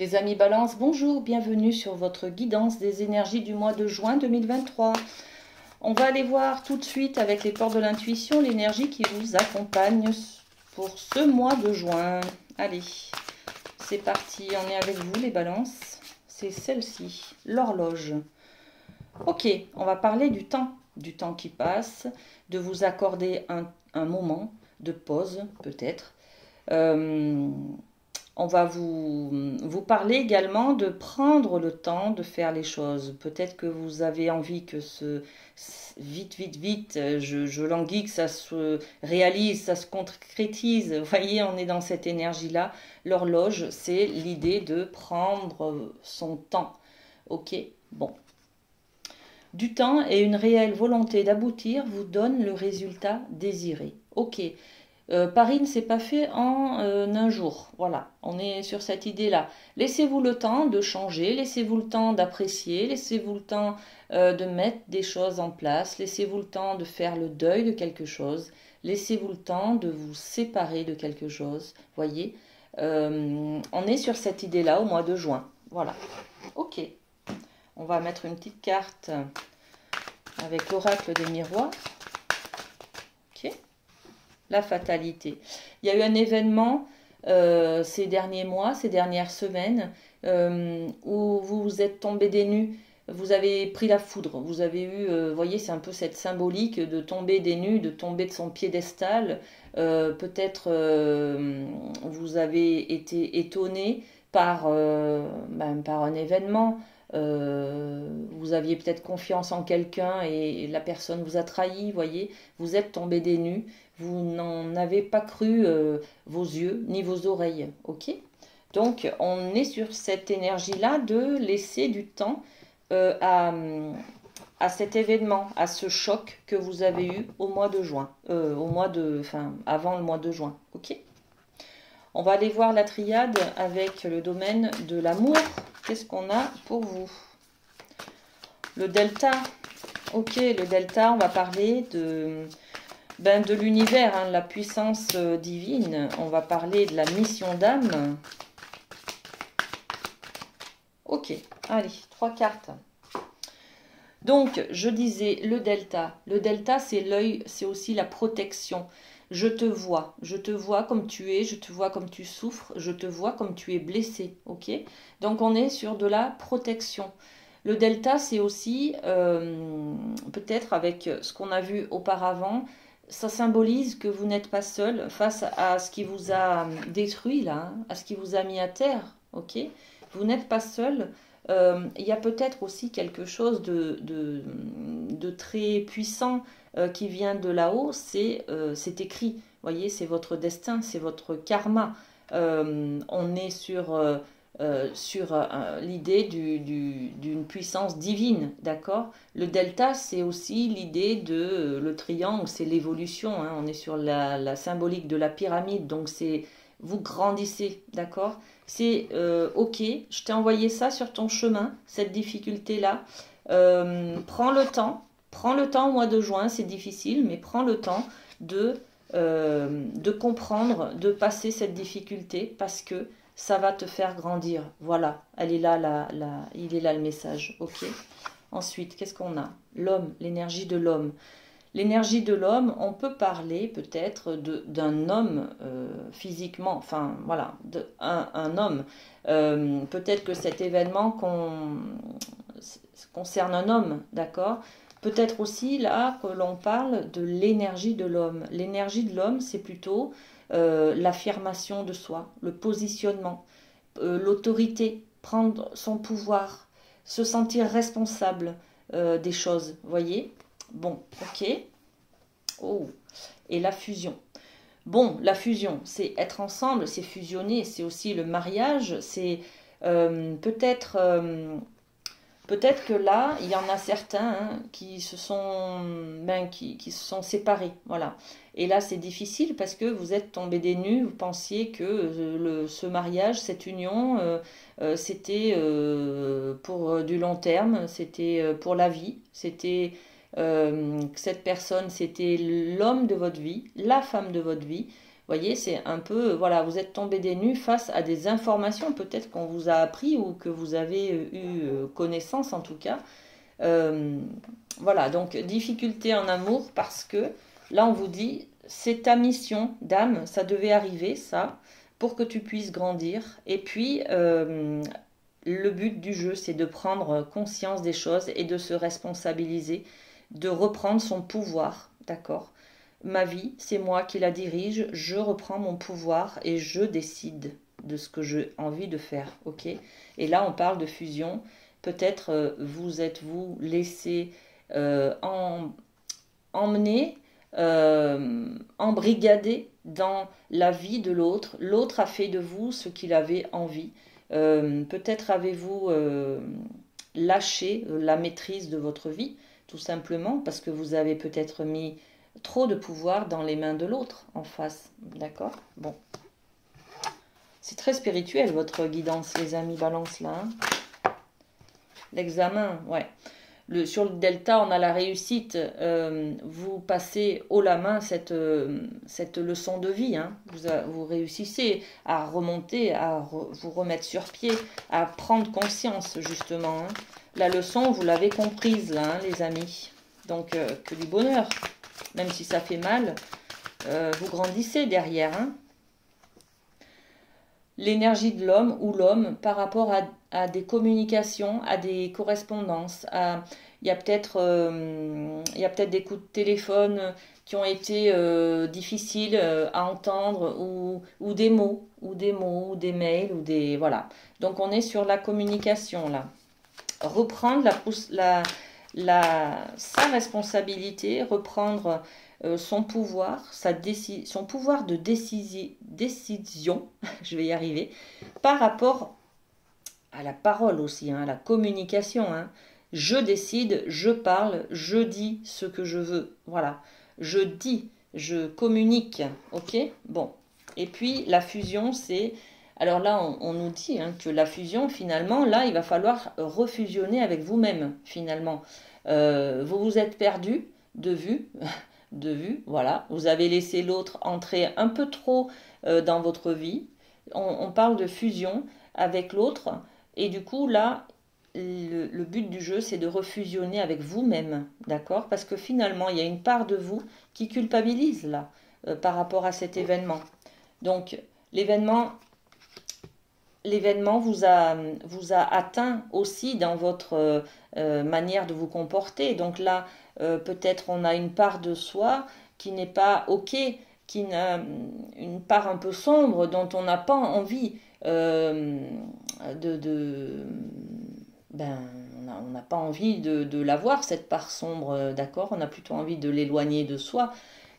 Les amis Balance, bonjour, bienvenue sur votre guidance des énergies du mois de juin 2023. On va aller voir tout de suite avec les portes de l'intuition l'énergie qui vous accompagne pour ce mois de juin. Allez, c'est parti, on est avec vous les balances. C'est celle-ci, l'horloge. Ok, on va parler du temps qui passe, de vous accorder un moment de pause peut-être. On va vous parler également de prendre le temps de faire les choses. Peut-être que vous avez envie que vite, je languis, que ça se réalise, ça se concrétise. Vous voyez, on est dans cette énergie-là. L'horloge, c'est l'idée de prendre son temps. Ok, bon. Du temps et une réelle volonté d'aboutir vous donnent le résultat désiré. Ok. Paris ne s'est pas fait en un jour. Voilà, on est sur cette idée-là. Laissez-vous le temps de changer, laissez-vous le temps d'apprécier, laissez-vous le temps de mettre des choses en place, laissez-vous le temps de faire le deuil de quelque chose, laissez-vous le temps de vous séparer de quelque chose. Voyez, on est sur cette idée-là au mois de juin. Voilà. Ok. On va mettre une petite carte avec l'oracle des miroirs. Ok. La fatalité. Il y a eu un événement ces derniers mois, ces dernières semaines, où vous vous êtes tombé des nues, vous avez pris la foudre, vous avez eu, vous voyez, c'est un peu cette symbolique de tomber des nues, de tomber de son piédestal. Peut-être vous avez été étonné par un événement. Vous aviez peut-être confiance en quelqu'un et la personne vous a trahi, voyez, vous êtes tombé des nues. Vous n'en avez pas cru vos yeux ni vos oreilles, ok? Donc, on est sur cette énergie-là de laisser du temps à cet événement, à ce choc que vous avez eu au mois de juin, avant le mois de juin, ok? On va aller voir la triade avec le domaine de l'amour. Qu'est-ce qu'on a pour vous? Le delta, ok, le delta, on va parler de l'univers, hein, de la puissance divine. On va parler de la mission d'âme. Ok, allez, 3 cartes. Donc, je disais le delta. Le delta, c'est l'œil, c'est aussi la protection. Je te vois comme tu es, je te vois comme tu souffres, je te vois comme tu es blessé, ok? Donc, on est sur de la protection. Le delta, c'est aussi, peut-être avec ce qu'on a vu auparavant, ça symbolise que vous n'êtes pas seul face à ce qui vous a détruit, là, hein, à ce qui vous a mis à terre, ok? Vous n'êtes pas seul. Il y a peut-être aussi quelque chose de très puissant qui vient de là-haut, c'est écrit. Vous voyez, c'est votre destin, c'est votre karma. On est sur l'idée d'une puissance divine, d'accord? Le delta, c'est aussi l'idée le triangle, c'est l'évolution, hein. On est sur la symbolique de la pyramide, donc c'est vous grandissez, d'accord? C'est ok, je t'ai envoyé ça sur ton chemin, cette difficulté-là. Prends le temps au mois de juin, c'est difficile, mais prends le temps de comprendre, de passer cette difficulté parce que ça va te faire grandir. Voilà, elle est là, il est là le message, ok? Ensuite, qu'est-ce qu'on a? L'homme, l'énergie de l'homme. L'énergie de l'homme, on peut parler peut-être d'un homme physiquement, enfin voilà, un homme. Peut-être que cet événement concerne un homme, d'accord? Peut-être aussi là que l'on parle de l'énergie de l'homme. L'énergie de l'homme, c'est plutôt l'affirmation de soi, le positionnement, l'autorité, prendre son pouvoir, se sentir responsable des choses, voyez? Bon, ok. Oh, et la fusion. Bon, la fusion, c'est être ensemble, c'est fusionner, c'est aussi le mariage, c'est peut-être peut-être que là, il y en a certains hein, qui se sont séparés, voilà. Et là, c'est difficile parce que vous êtes tombés des nues, vous pensiez que ce mariage, cette union, c'était pour du long terme, c'était pour la vie, c'était cette personne, c'était l'homme de votre vie, la femme de votre vie. voyez, c'est un peu, voilà, vous êtes tombé des nues face à des informations peut-être qu'on vous a appris ou que vous avez eu connaissance en tout cas. Voilà, donc difficulté en amour parce que là on vous dit, c'est ta mission d'âme, ça devait arriver ça, pour que tu puisses grandir. Et puis, le but du jeu, c'est de prendre conscience des choses et de se responsabiliser, de reprendre son pouvoir, d'accord? Ma vie, c'est moi qui la dirige, je reprends mon pouvoir et je décide de ce que j'ai envie de faire, ok? Et là, on parle de fusion. Peut-être vous êtes-vous laissé emmener, embrigadé dans la vie de l'autre. L'autre a fait de vous ce qu'il avait envie. Peut-être avez-vous lâché la maîtrise de votre vie, tout simplement, parce que vous avez peut-être mis trop de pouvoir dans les mains de l'autre en face. D'accord? Bon. C'est très spirituel votre guidance, les amis Balance là. Hein. L'examen, ouais. Sur le delta, on a la réussite. Vous passez haut la main cette leçon de vie. Hein. Vous réussissez à remonter, vous remettre sur pied, à prendre conscience, justement. Hein. La leçon, vous l'avez comprise, là, hein, les amis. Donc, que du bonheur. Même si ça fait mal, vous grandissez derrière. Hein. L'énergie de l'homme ou l'homme par rapport à des communications, à des correspondances. Il y a peut-être des coups de téléphone qui ont été difficiles à entendre ou des mots, ou des mails, ou des... Voilà. Donc on est sur la communication là. Reprendre sa responsabilité, reprendre son pouvoir, son pouvoir de décision, je vais y arriver, par rapport à la parole aussi, hein, à la communication. Hein. Je décide, je parle, je dis ce que je veux. Voilà, je dis, je communique. Ok? Bon. Et puis la fusion, c'est... Alors là, on nous dit hein, que la fusion, finalement, là, il va falloir refusionner avec vous-même, finalement. Vous vous êtes perdu de vue, voilà. Vous avez laissé l'autre entrer un peu trop dans votre vie. On parle de fusion avec l'autre. Et du coup, là, le but du jeu, c'est de refusionner avec vous-même, d'accord? Parce que finalement, il y a une part de vous qui culpabilise, là, par rapport à cet événement. Donc, l'événement vous a atteint aussi dans votre manière de vous comporter. Donc là, peut-être on a une part de soi qui n'est pas OK, une part un peu sombre dont on n'a pas envie on n'a pas envie de la voir, cette part sombre, d'accord? On a plutôt envie de l'éloigner de soi.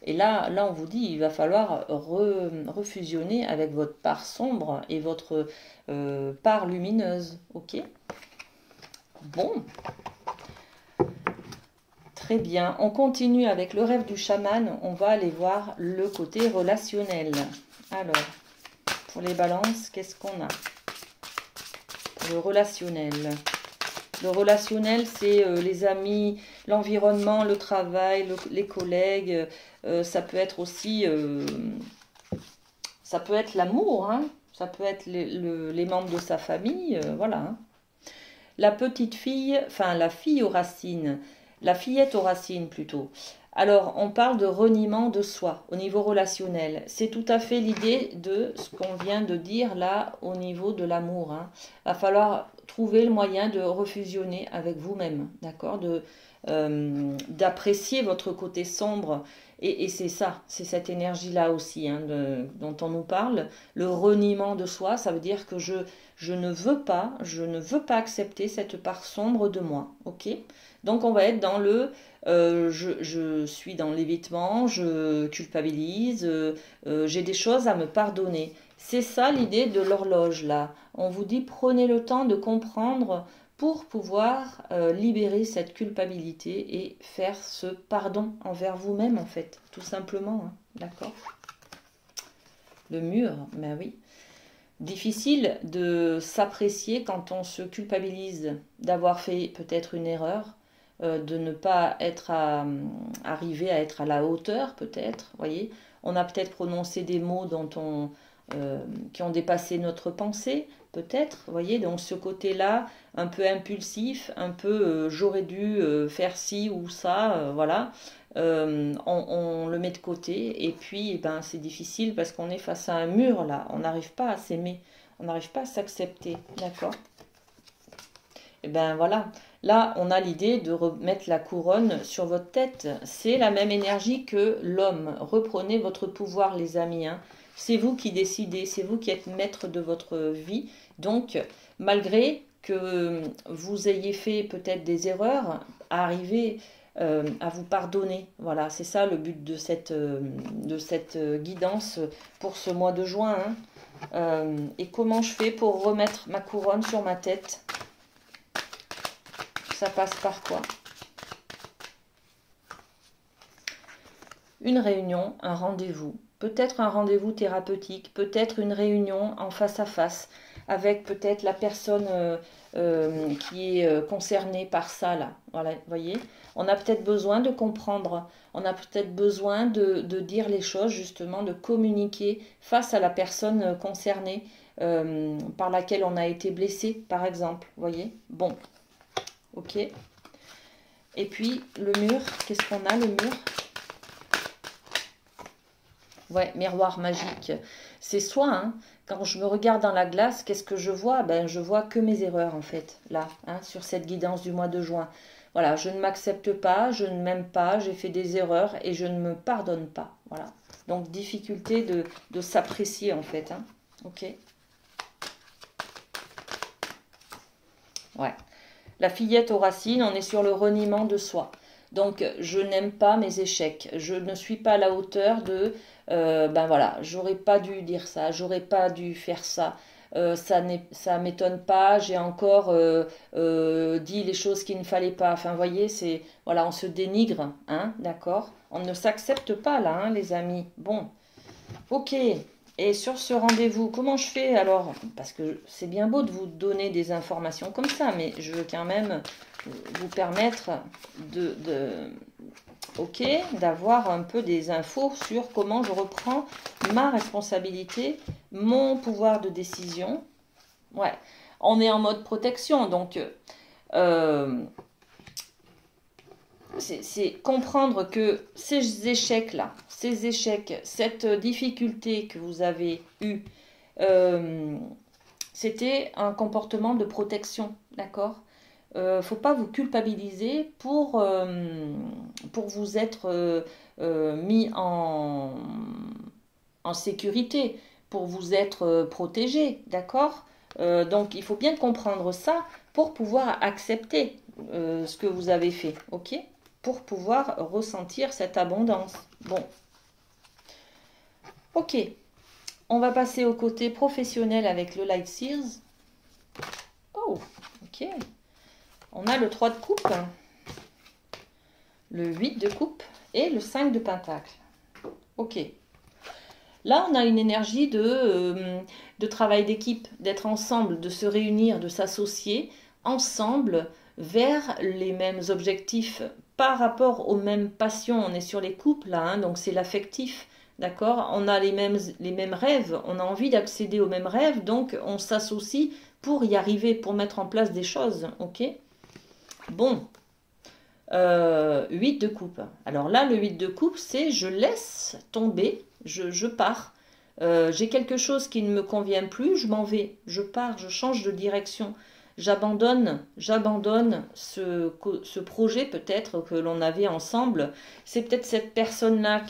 Et là, on vous dit, il va falloir refusionner avec votre part sombre et votre part lumineuse, ok? Bon. Très bien. On continue avec le rêve du chaman. On va aller voir le côté relationnel. Alors, pour les balances, qu'est-ce qu'on a? Pour le relationnel. Le relationnel, c'est les amis, l'environnement, le travail, les collègues. Ça peut être aussi... ça peut être l'amour, hein. Ça peut être les membres de sa famille, voilà. Hein. La petite fille, enfin la fille aux racines, la fillette aux racines plutôt. Alors, on parle de reniement de soi au niveau relationnel. C'est tout à fait l'idée de ce qu'on vient de dire là au niveau de l'amour. Hein. Il va falloir trouver le moyen de refusionner avec vous-même, d'accord, d'apprécier votre côté sombre. Et c'est ça, c'est cette énergie-là aussi hein, dont on nous parle. Le reniement de soi, ça veut dire que je ne veux pas accepter cette part sombre de moi, ok? Donc on va être dans le je suis dans l'évitement, je culpabilise, j'ai des choses à me pardonner. C'est ça l'idée de l'horloge là. On vous dit prenez le temps de comprendre pour pouvoir libérer cette culpabilité et faire ce pardon envers vous-même en fait, tout simplement, hein, d'accord? Le mur, ben oui. Difficile de s'apprécier quand on se culpabilise d'avoir fait peut-être une erreur, de ne pas être arrivé à être à la hauteur peut-être, voyez. On a peut-être prononcé des mots qui ont dépassé notre pensée, peut-être. Vous voyez, donc ce côté-là, un peu impulsif, un peu j'aurais dû faire ci ou ça, voilà. On le met de côté et puis eh ben, c'est difficile parce qu'on est face à un mur là, on n'arrive pas à s'aimer, on n'arrive pas à s'accepter, d'accord? Et ben voilà, là on a l'idée de remettre la couronne sur votre tête, c'est la même énergie que l'homme, reprenez votre pouvoir les amis, hein. C'est vous qui décidez, c'est vous qui êtes maître de votre vie, donc malgré que vous ayez fait peut-être des erreurs, arrivez à vous pardonner. Voilà, c'est ça le but de cette guidance pour ce mois de juin, hein. Et comment je fais pour remettre ma couronne sur ma tête? Ça passe par quoi? Une réunion, un rendez-vous. Peut-être un rendez-vous thérapeutique, peut-être une réunion en face à face avec peut-être la personne qui est concernée par ça là. Voilà, voyez. On a peut-être besoin de comprendre, on a peut-être besoin de dire les choses justement, de communiquer face à la personne concernée par laquelle on a été blessé, par exemple. Voyez. Bon, ok. Et puis le mur, qu'est-ce qu'on a le mur? Ouais, miroir magique. C'est soi, hein. Quand je me regarde dans la glace, qu'est-ce que je vois? Ben, je vois que mes erreurs, en fait, là, hein, sur cette guidance du mois de juin. Voilà, je ne m'accepte pas, je ne m'aime pas, j'ai fait des erreurs et je ne me pardonne pas. Voilà. Donc, difficulté de s'apprécier, en fait, hein. Ok. Ouais. La fillette aux racines, on est sur le reniement de soi. Donc, je n'aime pas mes échecs. Je ne suis pas à la hauteur de, ben voilà, j'aurais pas dû dire ça, j'aurais pas dû faire ça. Ça m'étonne pas, j'ai encore dit les choses qu'il ne fallait pas. Enfin, vous voyez, c'est, voilà, on se dénigre, hein, d'accord? On ne s'accepte pas là, hein, les amis. Bon, ok. Et sur ce rendez-vous, comment je fais alors? Parce que c'est bien beau de vous donner des informations comme ça, mais je veux quand même vous permettre ok, d'avoir un peu des infos sur comment je reprends ma responsabilité, mon pouvoir de décision. Ouais, on est en mode protection, donc euh, c'est comprendre que ces échecs-là, ces échecs, cette difficulté que vous avez eue, c'était un comportement de protection, d'accord? Faut pas vous culpabiliser pour vous être mis en sécurité, pour vous être protégé, d'accord? Donc il faut bien comprendre ça pour pouvoir accepter ce que vous avez fait, ok? Pour pouvoir ressentir cette abondance. Bon, ok. On va passer au côté professionnel avec le Light Seals. Oh, ok. On a le 3 de coupe, le 8 de coupe et le 5 de pentacle. Ok. Là, on a une énergie de travail d'équipe, d'être ensemble, de se réunir, de s'associer ensemble vers les mêmes objectifs, par rapport aux mêmes passions. On est sur les couples, là, hein, donc c'est l'affectif. D'accord? On a les mêmes rêves, on a envie d'accéder aux mêmes rêves, donc on s'associe pour y arriver, pour mettre en place des choses. Ok? Bon, 8 de coupe. Alors là, le 8 de coupe, c'est je laisse tomber, je pars. J'ai quelque chose qui ne me convient plus, je m'en vais, je pars, je change de direction. J'abandonne ce projet peut-être que l'on avait ensemble. C'est peut-être cette personne-là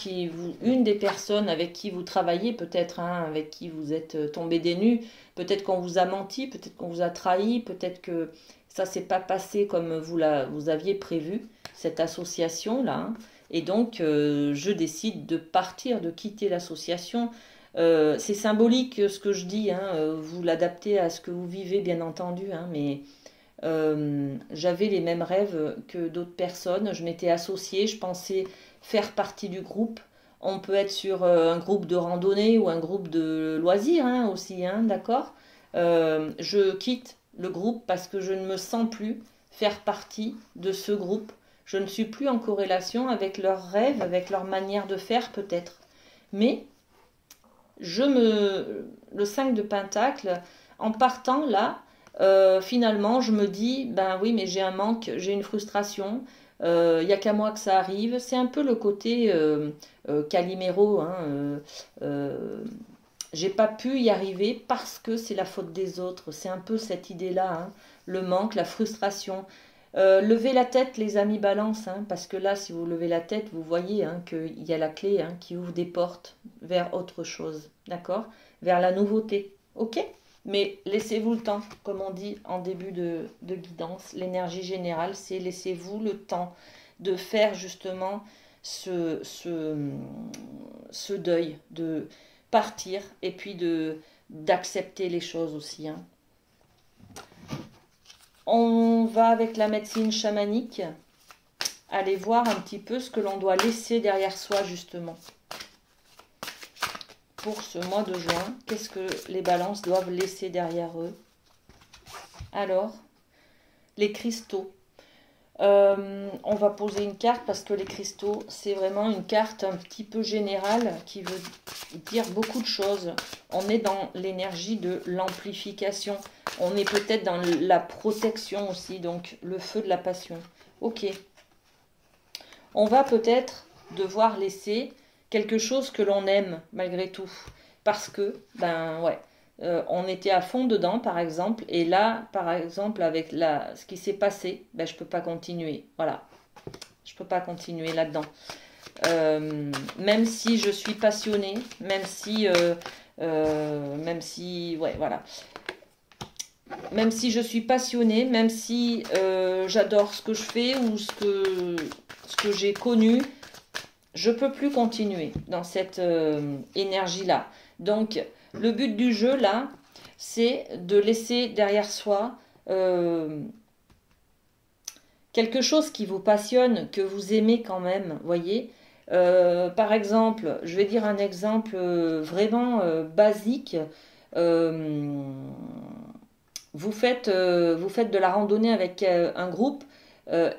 une des personnes avec qui vous travaillez, peut-être, hein, avec qui vous êtes tombé des nues. Peut-être qu'on vous a menti, peut-être qu'on vous a trahi, peut-être que ça s'est pas passé comme vous aviez prévu, cette association-là, hein. Et donc, je décide de partir, de quitter l'association. C'est symbolique ce que je dis, hein, vous l'adaptez à ce que vous vivez, bien entendu, hein, mais j'avais les mêmes rêves que d'autres personnes. Je m'étais associée, je pensais faire partie du groupe. On peut être sur un groupe de randonnée ou un groupe de loisirs, hein, aussi, hein, d'accord? Je quitte le groupe parce que je ne me sens plus faire partie de ce groupe. Je ne suis plus en corrélation avec leurs rêves, avec leur manière de faire peut-être. Mais le 5 de Pentacle, en partant là, finalement, je me dis, ben oui, mais j'ai un manque, j'ai une frustration, il n'y a qu'à moi que ça arrive. C'est un peu le côté Calimero, hein, j'ai pas pu y arriver parce que c'est la faute des autres. C'est un peu cette idée-là, hein, le manque, la frustration. Levez la tête, les amis balance, hein, parce que là, si vous levez la tête, vous voyez hein, qu'il y a la clé hein, qui ouvre des portes vers autre chose, d'accord? Vers la nouveauté, ok? Mais laissez-vous le temps, comme on dit en début de guidance. L'énergie générale, c'est laissez-vous le temps de faire justement ce deuil, de partir et puis d'accepter les choses aussi, hein. On va avec la médecine chamanique aller voir un petit peu ce que l'on doit laisser derrière soi justement. Pour ce mois de juin, qu'est-ce que les balances doivent laisser derrière eux? Alors, les cristaux. On va poser une carte parce que les cristaux, c'est vraiment une carte un petit peu générale qui veut dire beaucoup de choses. On est dans l'énergie de l'amplification. On est peut-être dans la protection aussi, donc le feu de la passion. Ok. On va peut-être devoir laisser quelque chose que l'on aime malgré tout. Parce que, ben ouais, on était à fond dedans par exemple, et là, par exemple, avec ce qui s'est passé, ben, je ne peux pas continuer. Voilà, je ne peux pas continuer là-dedans. Même si je suis passionnée, même si, ouais, voilà. Même si je suis passionnée, même si j'adore ce que je fais ou ce que j'ai connu, je ne peux plus continuer dans cette énergie-là. Donc, le but du jeu, là, c'est de laisser derrière soi quelque chose qui vous passionne, que vous aimez quand même, voyez. Par exemple, je vais dire un exemple vraiment basique. Vous faites de la randonnée avec un groupe.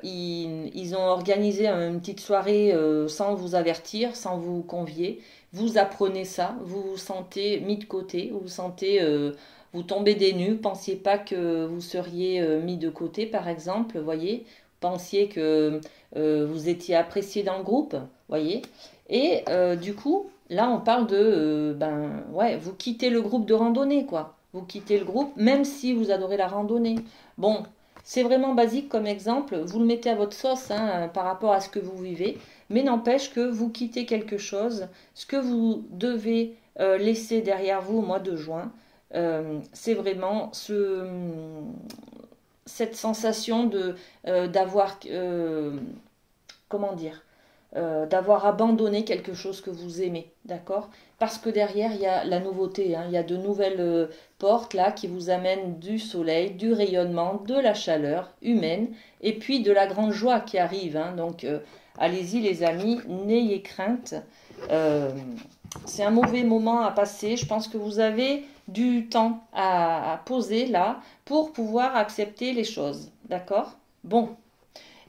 Ils ont organisé une petite soirée sans vous avertir, sans vous convier. Vous apprenez ça, vous vous sentez mis de côté, vous vous sentez, vous tombez des nues, pensiez pas que vous seriez mis de côté, par exemple, voyez, pensiez que vous étiez apprécié dans le groupe, voyez. Et du coup, là, on parle de, ben ouais, vous quittez le groupe de randonnée, quoi. Vous quittez le groupe, même si vous adorez la randonnée. Bon, c'est vraiment basique comme exemple, vous le mettez à votre sauce hein, par rapport à ce que vous vivez, mais n'empêche que vous quittez quelque chose, ce que vous devez laisser derrière vous au mois de juin, c'est vraiment cette sensation d'avoir, comment dire, d'avoir abandonné quelque chose que vous aimez, d'accord? Parce que derrière, il y a la nouveauté, hein, il y a de nouvelles portes là qui vous amènent du soleil, du rayonnement, de la chaleur humaine et puis de la grande joie qui arrive, hein. Donc, allez-y les amis, n'ayez crainte. C'est un mauvais moment à passer. Je pense que vous avez du temps à poser là pour pouvoir accepter les choses, d'accord? Bon,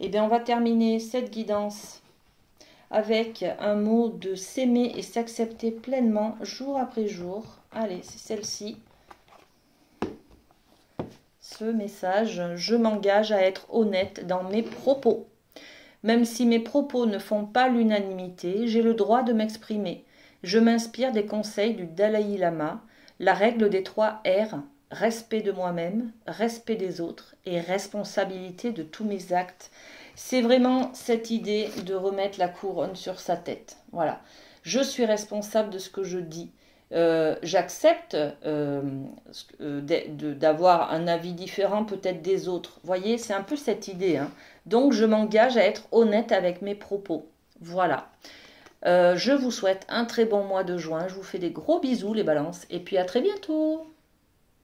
et bien on va terminer cette guidance avec un mot de s'aimer et s'accepter pleinement jour après jour. Allez, c'est celle-ci. Ce message, je m'engage à être honnête dans mes propos. Même si mes propos ne font pas l'unanimité, j'ai le droit de m'exprimer. Je m'inspire des conseils du Dalai Lama, la règle des 3 R, respect de moi-même, respect des autres et responsabilité de tous mes actes. C'est vraiment cette idée de remettre la couronne sur sa tête. Voilà. Je suis responsable de ce que je dis. J'accepte d'avoir un avis différent peut-être des autres. Vous voyez, c'est un peu cette idée, hein. Donc, je m'engage à être honnête avec mes propos. Voilà. Je vous souhaite un très bon mois de juin. Je vous fais des gros bisous, les balances. Et puis, à très bientôt.